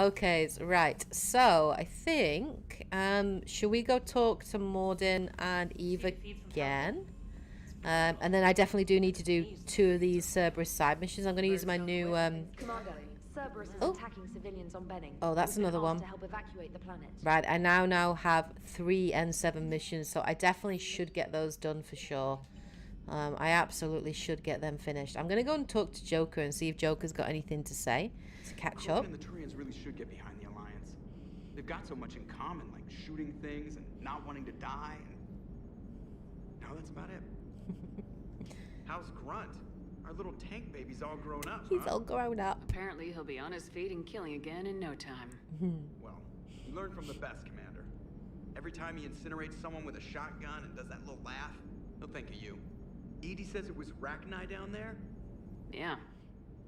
Okay, right. So I think, should we go talk to Morden and Eve again? And then I definitely do need to do 2 of these Cerberus side missions. I'm going to use my new, Commander, Cerberus is oh, attacking civilians on Benning. oh, that's We've been another asked one. to help evacuate the planet. Right, I now have 3 N7 missions, so I definitely should get those done for sure. I absolutely should get them finished. I'm going to go and talk to Joker and see if Joker's got anything to say to catch up. And the Turians really should get behind the Alliance. They've got so much in common, like shooting things and not wanting to die, and now that's about it. How's Grunt? Our little tank baby's all grown up. He's all grown up. Apparently he'll be on his feet and killing again in no time. Well, you learn from the best, Commander. Every time he incinerates someone with a shotgun and does that little laugh, he'll think of you. Edie says it was Rachni down there? Yeah.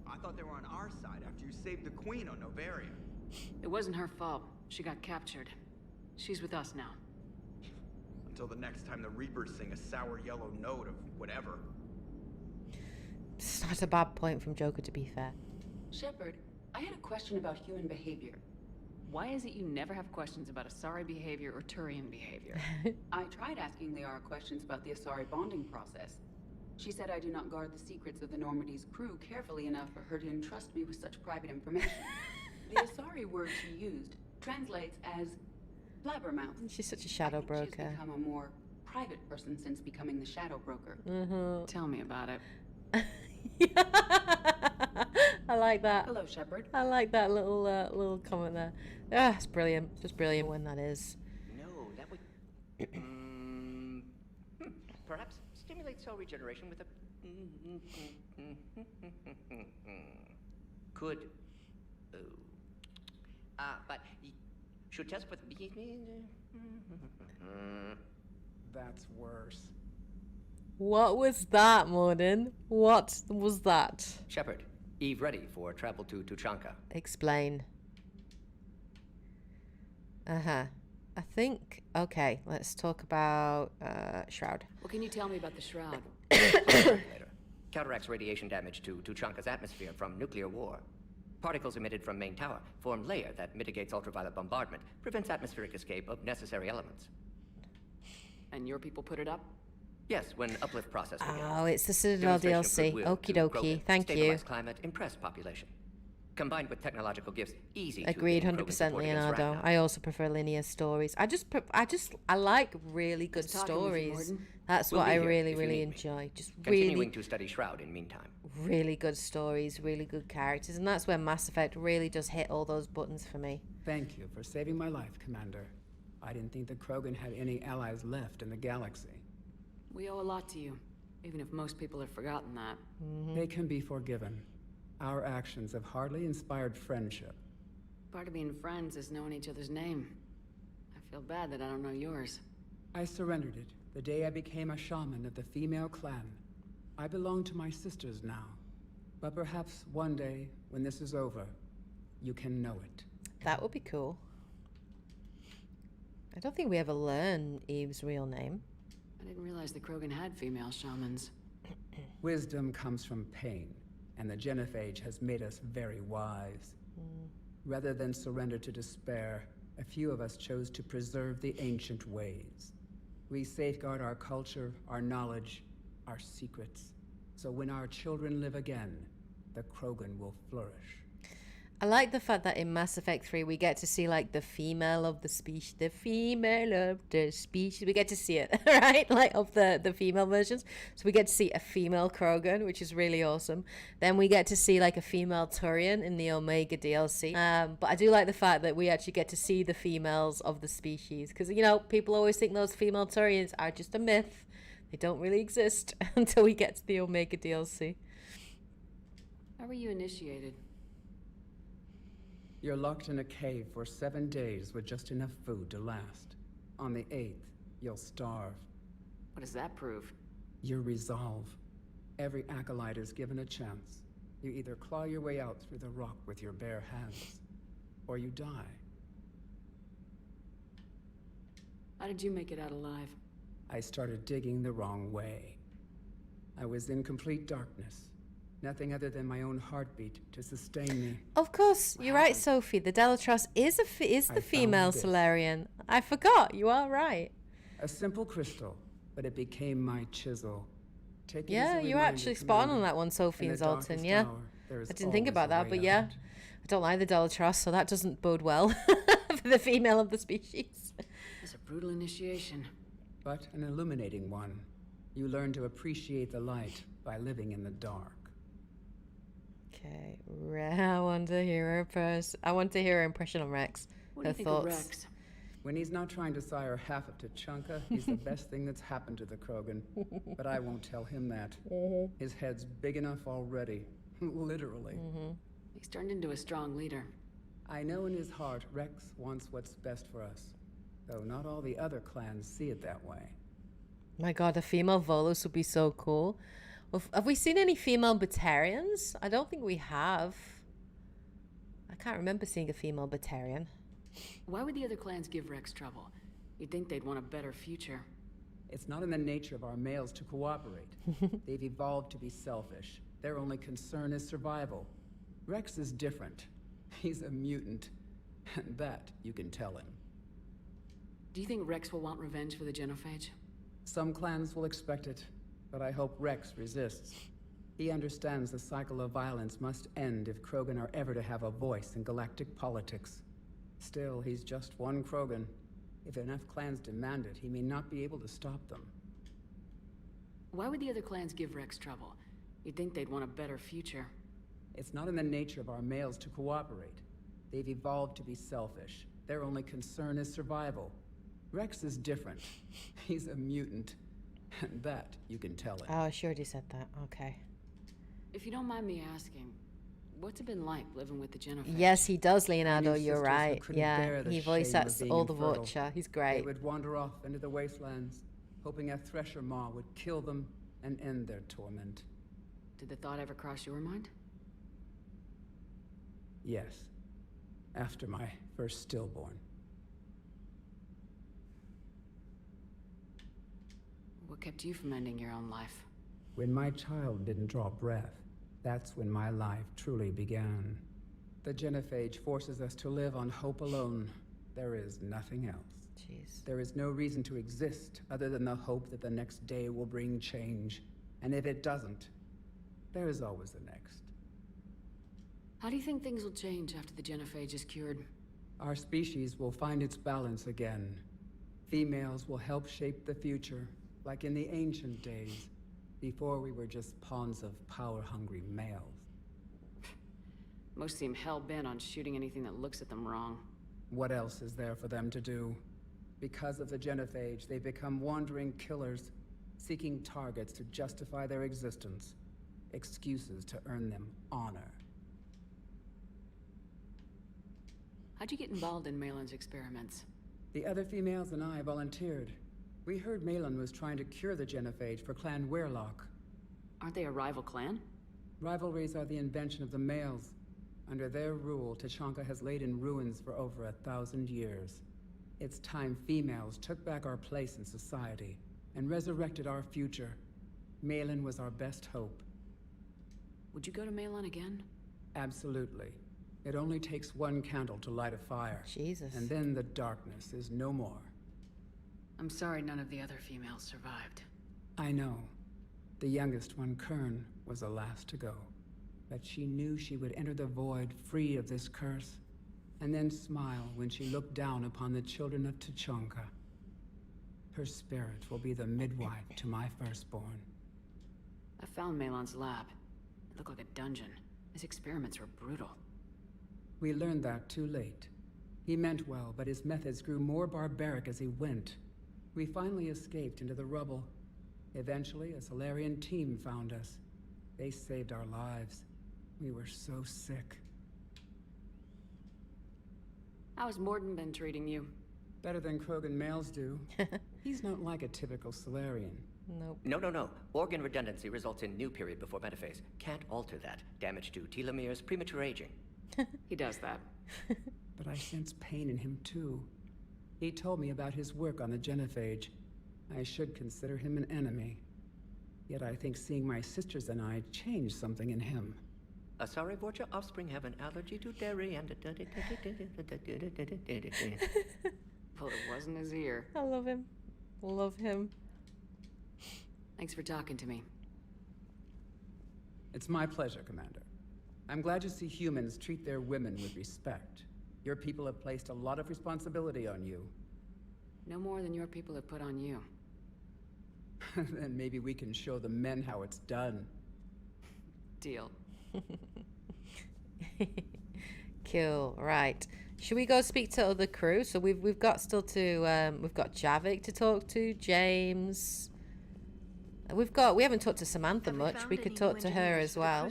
I thought they were on our side after you saved the Queen on Novaria. It wasn't her fault. She got captured. She's with us now. Until the next time the Reapers sing a sour yellow note of whatever. It's not a bad point from Joker, to be fair. Shepard, I had a question about human behavior. Why is it you never have questions about Asari behavior or Turian behavior? I tried asking Liara questions about the Asari bonding process. She said I do not guard the secrets of the Normandy's crew carefully enough for her to entrust me with such private information. The Asari word she used translates as blabbermouth. She's such a shadow broker. She's become a more private person since becoming the shadow broker. Tell me about it. I like that. Hello, Shepard. I like that little comment there. Ah, it's brilliant. Just brilliant when that is. No, that would perhaps stimulate cell regeneration with a could but should test with That's worse. What was that, Morden? What was that? Shepard, Eve ready for travel to Tuchanka. Explain. I think, okay, let's talk about Shroud. What can you tell me about the Shroud? Later. Counteracts radiation damage to Tuchanka's atmosphere from nuclear war. Particles emitted from main tower form layer that mitigates ultraviolet bombardment, prevents atmospheric escape of necessary elements. And your people put it up? Yes, when uplift process begins. Oh, it's the Sentinel DLC. Okie dokie. Thank you. Stabilize climate, impress population. Combined with technological gifts, easy Agreed, to 100% Leonardo. I also prefer linear stories. I like really good stories. That's what I really enjoy. Just continuing to study Shroud in meantime. Really good stories, really good characters, and that's where Mass Effect really does hit all those buttons for me. Thank you for saving my life, Commander. I didn't think the Krogan had any allies left in the galaxy. We owe a lot to you, even if most people have forgotten that. They can be forgiven. Our actions have hardly inspired friendship. Part of being friends is knowing each other's name. I feel bad that I don't know yours. I surrendered it the day I became a shaman of the female clan. I belong to my sisters now. But perhaps one day, when this is over, you can know it. That would be cool. I don't think we ever learn Eve's real name. I didn't realize the Krogan had female shamans. Wisdom comes from pain, and the Genophage has made us very wise. Rather than surrender to despair, a few of us chose to preserve the ancient ways. We safeguard our culture, our knowledge, our secrets. So when our children live again, the Krogan will flourish. I like the fact that in Mass Effect 3 we get to see like the female of the species, we get to see it, right? Like of the female versions. So we get to see a female Krogan, which is really awesome. Then we get to see like a female Turian in the Omega DLC. But I do like the fact that we actually get to see the females of the species. Because, you know, people always think those female Turians are just a myth. They don't really exist until we get to the Omega DLC. How were you initiated? You're locked in a cave for 7 days with just enough food to last. On the 8th, you'll starve. What does that prove? Your resolve. Every acolyte is given a chance. You either claw your way out through the rock with your bare hands, or you die. How did you make it out alive? I started digging the wrong way. I was in complete darkness. Nothing other than my own heartbeat to sustain me. Of course, you're right, Sophie. The Delatros is I the female found this. Solarian. I forgot. You are right. A simple crystal, but it became my chisel. Take it Yeah, as a you're reminder, actually spot on Commander. that one, Sophie In and the Zoltan. darkest Yeah. hour, there is I didn't think always about a that, way but yeah. out. I don't like the Delatros, so that doesn't bode well for the female of the species. It's a brutal initiation. But an illuminating one. You learn to appreciate the light by living in the dark. Okay, I want to hear her impression on Rex. What do Her you think thoughts. of Rex? When he's not trying to sire half of Tachanka, he's the best thing that's happened to the Krogan. But I won't tell him that. His head's big enough already. Literally. He's turned into a strong leader. I know in his heart Rex wants what's best for us. Though not all the other clans see it that way. My god, a female Volus would be so cool. Have we seen any female Batarians? I don't think we have. I can't remember seeing a female Batarian. Why would the other clans give Rex trouble? You'd think they'd want a better future. It's not in the nature of our males to cooperate. They've evolved to be selfish. Their only concern is survival. Rex is different. He's a mutant. And that you can tell him. Do you think Rex will want revenge for the Genophage? Some clans will expect it, but I hope Rex resists. He understands the cycle of violence must end if Krogan are ever to have a voice in galactic politics. Still, he's just one Krogan. If enough clans demand it, he may not be able to stop them. Why would the other clans give Rex trouble? You'd think they'd want a better future. It's not in the nature of our males to cooperate. They've evolved to be selfish. Their only concern is survival. Rex is different. He's a mutant. And that you can tell him. Oh, she already said that. Okay. If you don't mind me asking, what's it been like living with the Genophage? Yes, he does, Leonardo. I knew You're sisters who right. couldn't Yeah, bear the he voice shame of acts being all the infertile. Vulture. He's They great. would wander off into the wastelands, hoping a thresher maw would kill them and end their torment. Did the thought ever cross your mind? Yes. After my first stillborn. What kept you from ending your own life? When my child didn't draw breath, that's when my life truly began. The Genophage forces us to live on hope alone. There is nothing else. Jeez. There is no reason to exist other than the hope that the next day will bring change. And if it doesn't, there is always the next. How do you think things will change after the Genophage is cured? Our species will find its balance again. Females will help shape the future, like in the ancient days, before we were just pawns of power-hungry males. Most seem hell-bent on shooting anything that looks at them wrong. What else is there for them to do? Because of the Genophage, they become wandering killers, seeking targets to justify their existence, excuses to earn them honor. How'd you get involved in Malin's experiments? The other females and I volunteered. We heard Malin was trying to cure the Genophage for Clan Weirlock. Aren't they a rival clan? Rivalries are the invention of the males. Under their rule, Tachanka has laid in ruins for over 1,000 years. It's time females took back our place in society and resurrected our future. Malin was our best hope. Would you go to Malin again? Absolutely. It only takes one candle to light a fire. Jesus. And then the darkness is no more. I'm sorry none of the other females survived. I know. The youngest one, Kern, was the last to go. But she knew she would enter the void free of this curse, and then smile when she looked down upon the children of Tachanka. Her spirit will be the midwife to my firstborn. I found Malin's lab. It looked like a dungeon. His experiments were brutal. We learned that too late. He meant well, but his methods grew more barbaric as he went. We finally escaped into the rubble. Eventually, a Solarian team found us. They saved our lives. We were so sick. How has Morden been treating you? Better than Krogan males do. He's not like a typical Solarian. Nope. No. Organ redundancy results in new period before metaphase. Can't alter that. Damage to telomeres, premature aging. He does that. But I sense pain in him too. He told me about his work on the Genophage. I should consider him an enemy. Yet I think seeing my sisters and I changed something in him. Sorry, but your offspring have an allergy to dairy and... Well, it wasn't his ear. I love him. Love him. Thanks for talking to me. It's my pleasure, Commander. I'm glad to see humans treat their women with respect. Your people have placed a lot of responsibility on you. No more than your people have put on you. Then maybe we can show the men how it's done. Deal. Cool. Right. Should we go speak to other crew? So we've got still to we've got Javik to talk to, James. We haven't talked to Samantha much. We could talk to her as well.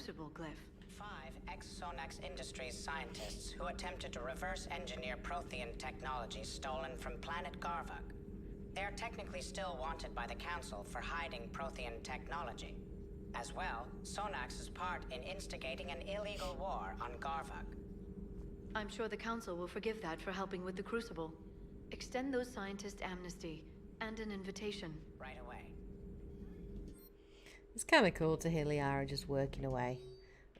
Five ex-Sonax Industries scientists who attempted to reverse engineer Prothean technology stolen from planet Garvuk. They are technically still wanted by the Council for hiding Prothean technology. As well, Sonax's part in instigating an illegal war on Garvuk. I'm sure the Council will forgive that for helping with the Crucible. Extend those scientists amnesty and an invitation. Right away. It's kind of cool to hear Liara just working away.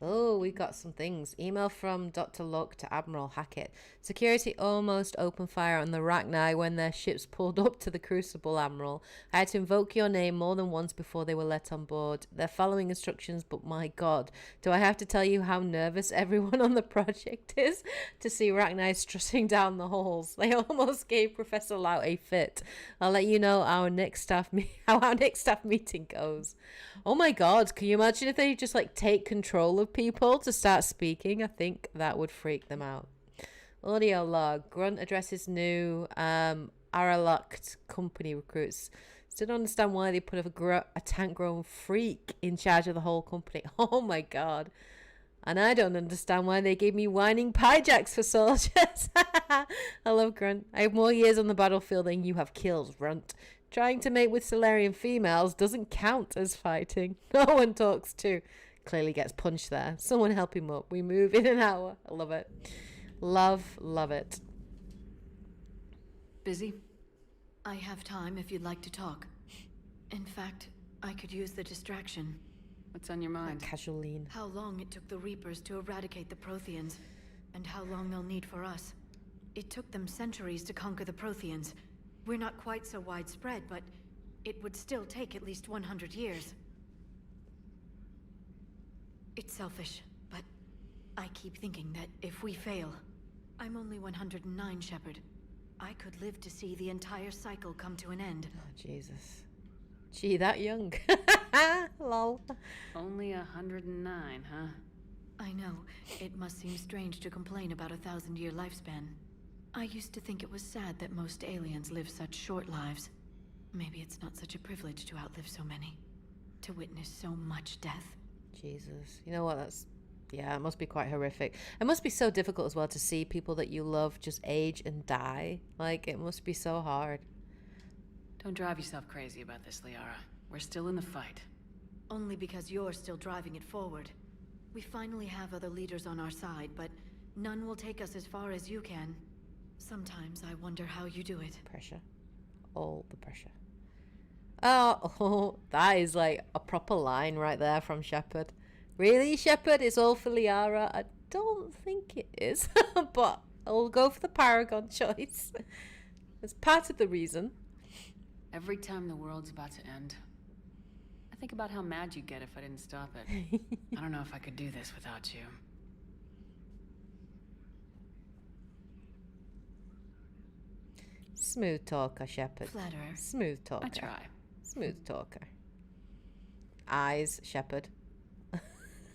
Oh, we got some things. Email from Dr. Luck to Admiral Hackett. Security almost opened fire on the Rachni when their ships pulled up to the Crucible, Admiral. I had to invoke your name more than once before they were let on board. They're following instructions, but my god, do I have to tell you how nervous everyone on the project is to see Rachni strutting down the halls? They almost gave Professor Lau a fit. I'll let you know how our next staff meeting goes. Oh my god, can you imagine if they just like take control of people to start speaking? I think that would freak them out. Audio log. Grunt addresses new Araloct company recruits. Still don't understand why they put a tank-grown freak in charge of the whole company. Oh my god. And I don't understand why they gave me whining pie jacks for soldiers. I love Grunt. I have more years on the battlefield than you have kills, Runt. Trying to mate with Solarian females doesn't count as fighting. No one talks to. Clearly gets punched there. Someone help him up. We move in an hour. I love it. Love it. Busy? I have time if you'd like to talk. In fact, I could use the distraction. What's on your mind? Casual lean. How long it took the Reapers to eradicate the Protheans, and how long they'll need for us. It took them centuries to conquer the Protheans. We're not quite so widespread, but it would still take at least 100 years. It's selfish, but I keep thinking that if we fail... I'm only 109, Shepard. I could live to see the entire cycle come to an end. Oh, Jesus. Gee, that young. Lol. Only 109, huh? I know. It must seem strange to complain about a 1,000-year lifespan. I used to think it was sad that most aliens live such short lives. Maybe it's not such a privilege to outlive so many. To witness so much death. Jesus. You know what? Yeah, it must be quite horrific. It must be so difficult as well to see people that you love just age and die. Like, it must be so hard. Don't drive yourself crazy about this, Liara. We're still in the fight. Only because you're still driving it forward. We finally have other leaders on our side, but none will take us as far as you can. Sometimes I wonder how you do it. Pressure. All the pressure. Oh, that is like a proper line right there from Shepard. Really, Shepard? It's all for Liara? I don't think it is. But I'll go for the Paragon choice. It's part of the reason. Every time the world's about to end, I think about how mad you'd get if I didn't stop it. I don't know if I could do this without you. Smooth talker, Shepard. Flatterer. Smooth talker. I try. Smooth talker. Eyes, Shepard.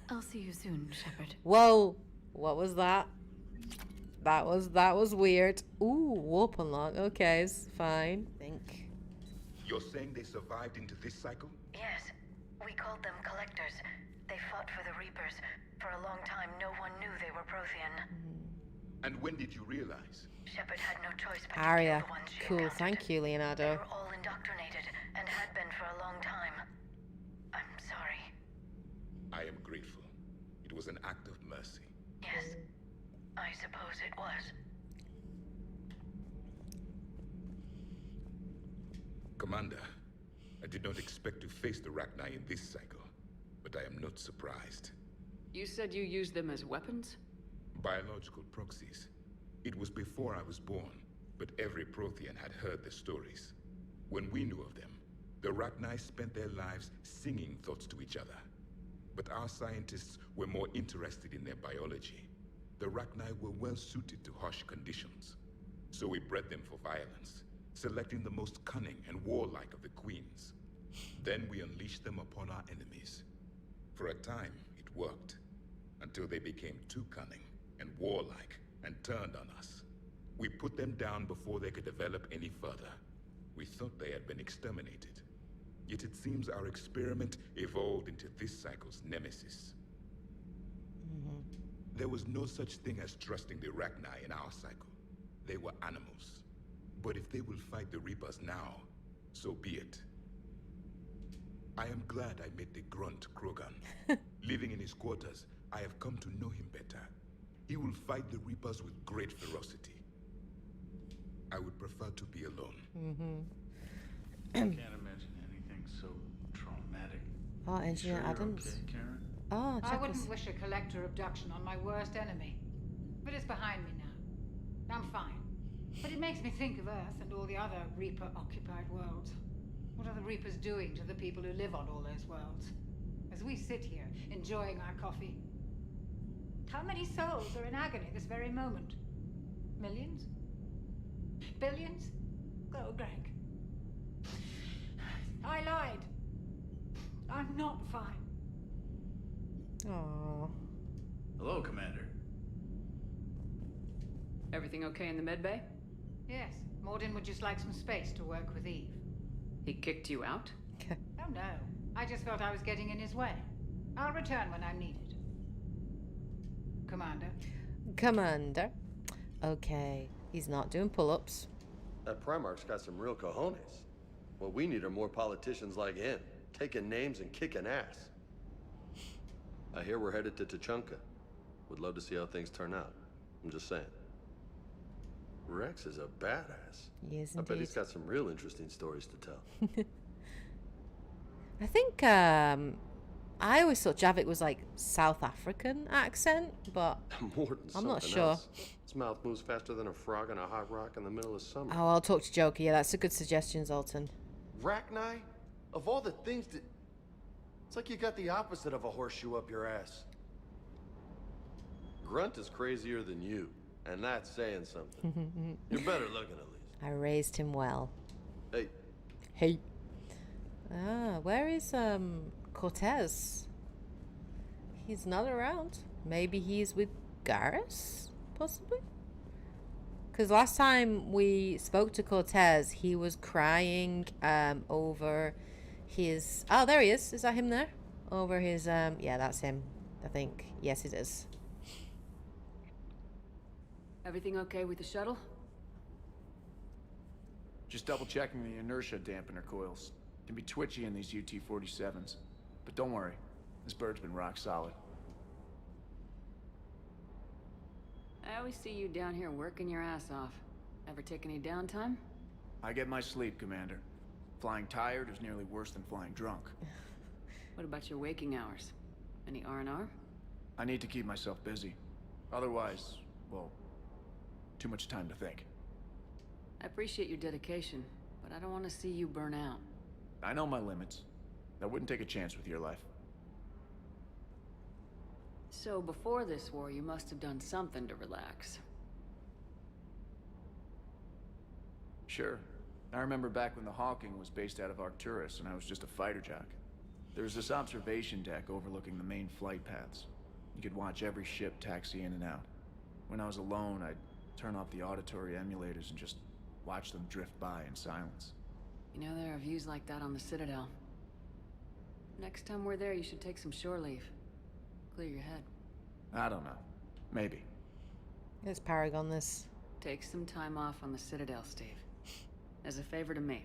I'll see you soon, Shepard. Whoa! What was that? That was weird. Ooh, warp unlock. Okay, it's fine. Think. You're saying they survived into this cycle? Yes. We called them Collectors. They fought for the Reapers. For a long time, no one knew they were Prothean. And when did you realize? Shepard had no choice but to Arya. kill the ones she Cool, encountered. thank you, They Leonardo. were all indoctrinated, and had been for a long time. I'm sorry. I am grateful. It was an act of mercy. Yes, I suppose it was. Commander, I did not expect to face the Rachni in this cycle, but I am not surprised. You said you used them as weapons? Biological proxies. It was before I was born, but every Prothean had heard the stories. When we knew of them, the Rachni spent their lives singing thoughts to each other. But our scientists were more interested in their biology. The Rachni were well suited to harsh conditions. So we bred them for violence, selecting the most cunning and warlike of the queens. Then we unleashed them upon our enemies. For a time, it worked, until they became too cunning and warlike and turned on us. We put them down before they could develop any further. We thought they had been exterminated. Yet it seems our experiment evolved into this cycle's nemesis. There was no such thing as trusting the Rachni in our cycle. They were animals. But if they will fight the Reapers now, so be it. I am glad I met the grunt Krogan. Living in his quarters, I have come to know him better. He will fight the Reapers with great ferocity. I would prefer to be alone. I can't imagine anything so traumatic. Oh, You Engineer sure you're Adams. okay, Karen? Oh, I check wouldn't this. wish a collector abduction on my worst enemy. But it's behind me now. I'm fine. But it makes me think of Earth and all the other Reaper-occupied worlds. What are the Reapers doing to the people who live on all those worlds? As we sit here, enjoying our coffee. How many souls are in agony this very moment? Millions? Billions? Go, Greg. I lied. I'm not fine. Oh. Hello, Commander. Everything okay in the medbay? Yes, Morden would just like some space to work with Eve. He kicked you out? Oh no, I just felt I was getting in his way. I'll return when I'm needed. Commander. Commander. Okay. He's not doing pull-ups. That Primarch's got some real cojones. What we need are more politicians like him, taking names and kicking ass. I hear we're headed to Tuchanka. Would love to see how things turn out. I'm just saying. Rex is a badass. He is I bet he's indeed. got some real interesting stories to tell. I think I always thought Javik was like South African accent, but More than I'm not something sure. else. His mouth moves faster than a frog on a hot rock in the middle of summer. oh, I'll talk to Joker. Yeah, that's a good suggestion, Zoltan. Rachni? Of all the things that... It's like you got the opposite of a horseshoe up your ass. Grunt is crazier than you, and that's saying something. You're better looking, at least. I raised him well. Hey, Hey. Ah, where is Cortez? He's not around. Maybe he's with Garrus, possibly? Because last time we spoke to Cortez, he was crying over his... Oh, there he is. Is that him there? Over his... Yeah, that's him, I think. Yes, it is. Everything okay with the shuttle? Just double checking the inertia dampener coils. Can be twitchy in these UT-47s. But don't worry, this bird's been rock solid. I always see you down here working your ass off. Ever take any downtime? I get my sleep, Commander. Flying tired is nearly worse than flying drunk. What about your waking hours? Any R&R? I need to keep myself busy. Otherwise, well, too much time to think. I appreciate your dedication, but I don't want to see you burn out. I know my limits. I wouldn't take a chance with your life. So before this war, you must have done something to relax. Sure. I remember back when the Hawking was based out of Arcturus and I was just a fighter jock. There was this observation deck overlooking the main flight paths. You could watch every ship taxi in and out. When I was alone, I'd turn off the auditory emulators and just watch them drift by in silence. You know, there are views like that on the Citadel. Next time we're there, you should take some shore leave. Clear your head. I don't know. Maybe. It's Paragon, this. Take some time off on the Citadel, Steve. As a favor to me.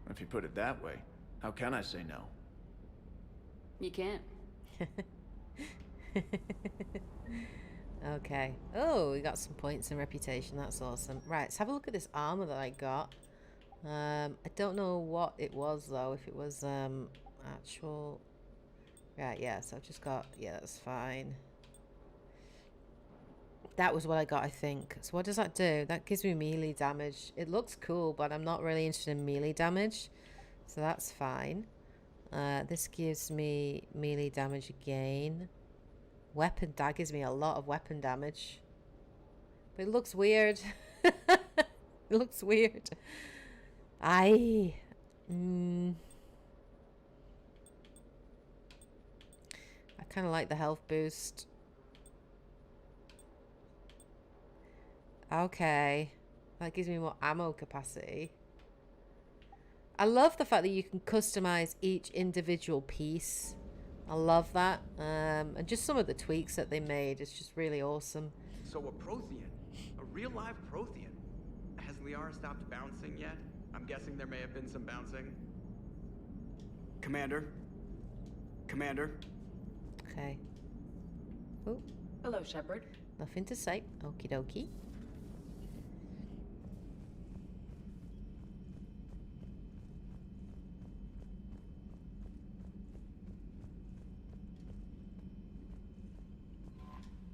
If you put it that way, how can I say no? You can't. Okay. Oh, we got some points and reputation. That's awesome. Right, let's have a look at this armor that I got. I don't know what it was though, if it was actual. Right, yeah, so I've just got, yeah, that's fine. That was what I got, I think. So what does that do? That gives me melee damage. It looks cool, but I'm not really interested in melee damage. So that's fine. This gives me melee damage again. Weapon, that gives me a lot of weapon damage. But it looks weird. It looks weird. I kind of like the health boost. Okay. That gives me more ammo capacity. I love the fact that you can customize each individual piece. I love that. And just some of the tweaks that they made is just really awesome. So a Prothean, a real live Prothean. Has Liara stopped bouncing yet? I'm guessing there may have been some bouncing. Commander? Commander? Okay. Oh. Hello, Shepard. Nothing to say. Okie dokie.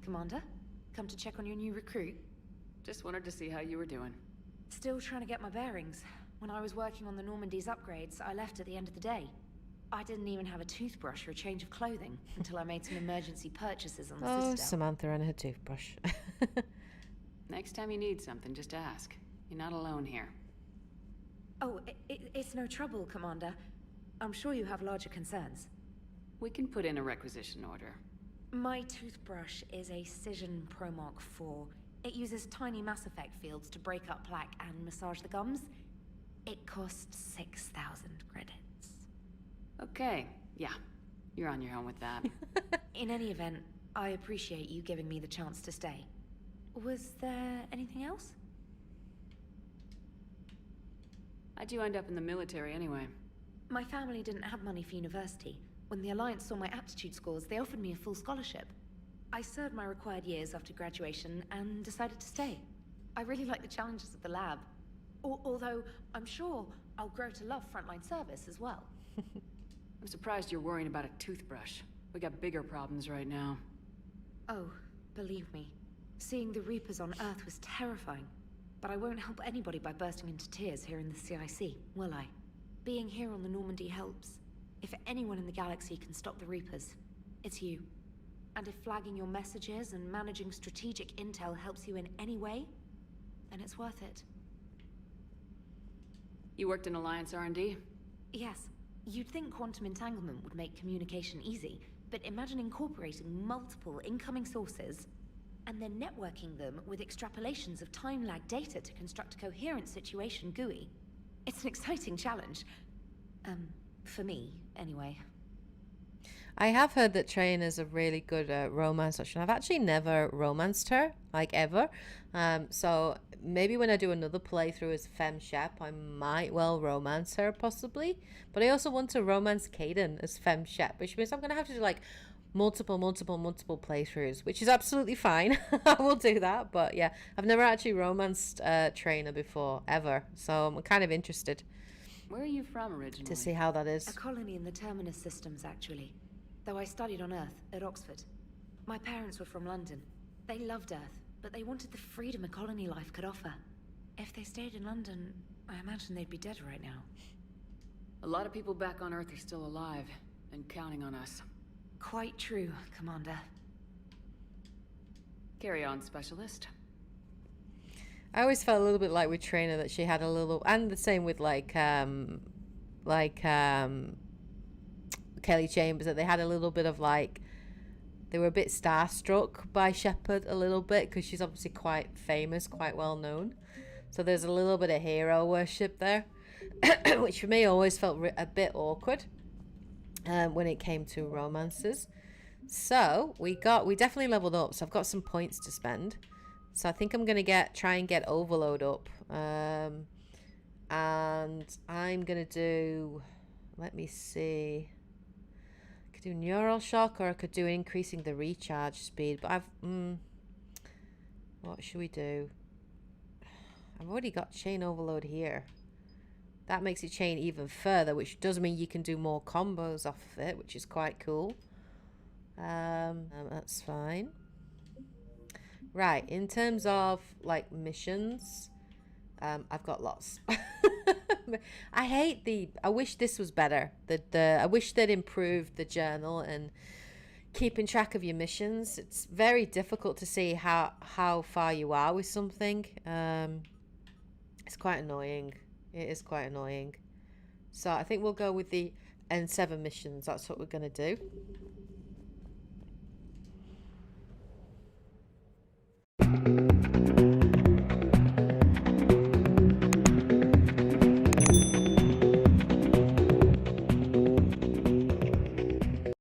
Commander, come to check on your new recruit. Just wanted to see how you were doing. Still trying to get my bearings. When I was working on the Normandy's upgrades, I left at the end of the day. I didn't even have a toothbrush or a change of clothing until I made some emergency purchases on the Oh, Citadel. Samantha and her toothbrush. Next time you need something, just ask. You're not alone here. Oh, it's no trouble, Commander. I'm sure you have larger concerns. We can put in a requisition order. My toothbrush is a Cision Pro Mark IV. It uses tiny Mass Effect fields to break up plaque and massage the gums. It costs 6,000 credits. Okay, yeah. You're on your own with that. In any event, I appreciate you giving me the chance to stay. Was there anything else? How'd you end up in the military anyway? My family didn't have money for university. When the Alliance saw my aptitude scores, they offered me a full scholarship. I served my required years after graduation and decided to stay. I really like the challenges of the lab. Although, I'm sure I'll grow to love frontline service as well. I'm surprised you're worrying about a toothbrush. We got bigger problems right now. Oh, believe me. Seeing the Reapers on Earth was terrifying. But I won't help anybody by bursting into tears here in the CIC, will I? Being here on the Normandy helps. If anyone in the galaxy can stop the Reapers, it's you. And if flagging your messages and managing strategic intel helps you in any way, then it's worth it. You worked in Alliance R&D? Yes. You'd think quantum entanglement would make communication easy, but imagine incorporating multiple incoming sources and then networking them with extrapolations of time-lag data to construct a coherent situation GUI. It's an exciting challenge. For me, anyway. I have heard that Traina's a really good romance option. I've actually never romanced her, like ever. So maybe when I do another playthrough as FemShep, I might well romance her, possibly. But I also want to romance Kaden as FemShep, which means I'm going to have to do like multiple playthroughs, which is absolutely fine. I will do that. But yeah, I've never actually romanced Traina before, ever. So I'm kind of interested. Where are you from originally? To see how that is. A colony in the Terminus systems, actually. Though I studied on Earth, at Oxford. My parents were from London. They loved Earth, but they wanted the freedom a colony life could offer. If they stayed in London, I imagine they'd be dead right now. A lot of people back on Earth are still alive, and counting on us. Quite true, Commander. Carry on, Specialist. I always felt a little bit like with Traina that she had a little, and the same with Kelly Chambers, that they had a little bit of like, they were a bit starstruck by Shepard a little bit, because she's obviously quite famous, quite well known. So there's a little bit of hero worship there, which for me always felt a bit awkward when it came to romances. So we definitely leveled up. So I've got some points to spend. So I think I'm gonna try and get Overload up, and I'm gonna do. Let me see. I could do Neural Shock, or I could do increasing the recharge speed. But what should we do? I've already got Chain Overload here. That makes it chain even further, which does mean you can do more combos off of it, which is quite cool. That's fine. Right, in terms of like missions, I've got lots. I wish this was better. I wish they'd improved the journal and keeping track of your missions. It's very difficult to see how far you are with something. It's quite annoying. It is quite annoying. So I think we'll go with the N7 missions. That's what we're going to do.